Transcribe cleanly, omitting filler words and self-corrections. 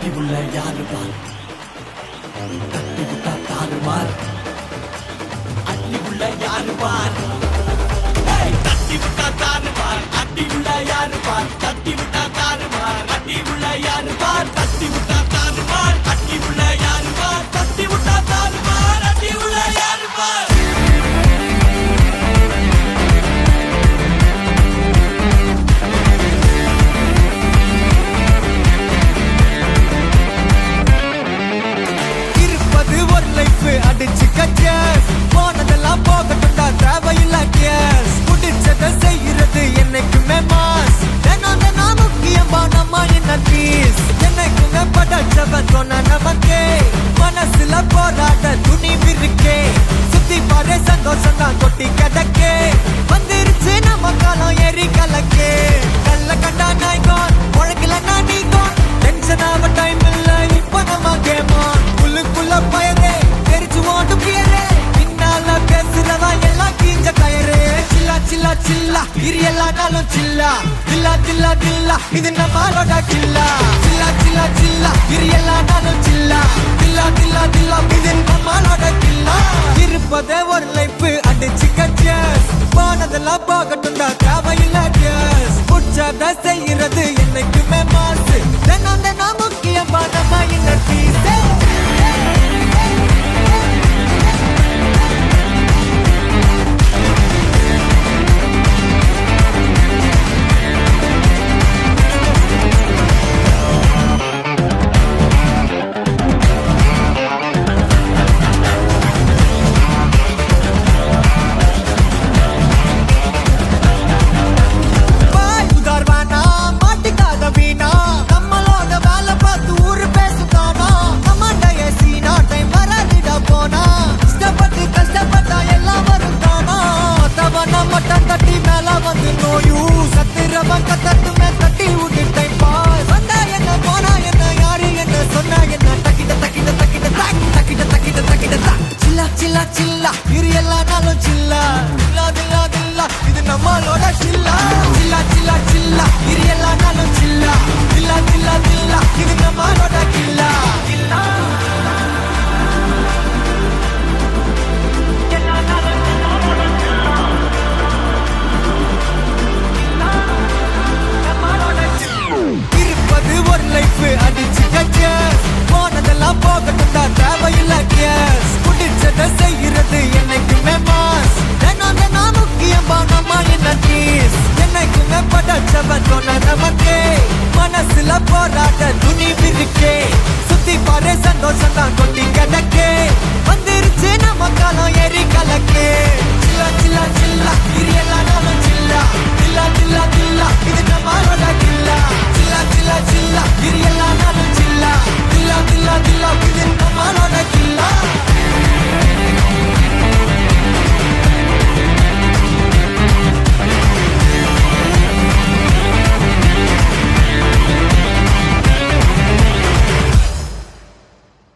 தட்டி உள்ள யாரு பார் தட்டி விட்டா தாறுமார் அட்டி உள்ள யாரு பார் தட்டி விட்டா தாறுமார் அட்டி உள்ள யாரு பார் தட்டி விட்டா தாறுமார் அட்டி உள்ள யாரு பார் தட்டி விட்டா தாறுமார் அட்டி உள்ள யாரு பார் தட்டி விட்டா தாறுமார் அட்டி உள்ள யாரு பார் அடிச்சு கச்சஸ் போனதெல்லாம் போகட்டும்டா தேவையில்ல கேஸ் புடிச்சதை செய்யறது என்னைக்குமே மாஸ் தினம் தினம் முக்கியமா நம்ம என்ன பீஸ் என்னைக்குமே படைச்சவன் சொன்ன நமக்கே மனசுல போராட துணிவு இருக்கே சுத்தி பாரு சந்தோஷம் தான் கொட்டி கிடக்கே வந்துருச்சு நம்ம காலம் ஏறி கலக்கே கல்ல கண்டா நாய்கான் உழக்கலன்னா நீகான் டென்ஷன் ஆக டைம் இல்ல இப்ப நம்ம கேமான் உள்ளுக்குள்ள பயரே பின்னால பேசுறவா எல்லாம் கீஞ்ச கயரே சில்லா சில்லா சில்லா இது எல்லா நாளும் சில்லா தில்லா தில்லா தில்லா இது நம்மளோட கில்லா சில்லா சில்லா சில்லா இது எல்லா நாளும் சில்லா தில்லா தில்லா தில்லா இது நம்மளோட கில்லா இருப்பதே ஒரு லைஃப் அடிச்சு கச்சஸ் போனதெல்லாம் போகட்டும் தான் தேவையில்ல கேஸ் புடிச்சத செய்யறது என்னைக்குமே மாசு தினம் தினம் முக்கியமா நம்ம என்ன பீஸ் மனசுல போராட்ட துணிவு இருக்கே சுத்தி பாரு சந்தோஷம் தான் கொட்டி கிடக்கே வந்துருச்சு நம்ம காலம் ஏறி கலக்கே சில்லா சில்லா சில்லா இது எல்லா நாளும் சில்லா தில்லா தில்லா தில்லா இது நம்மளோட கில்லா சில்லா சில்லா சில்லா இது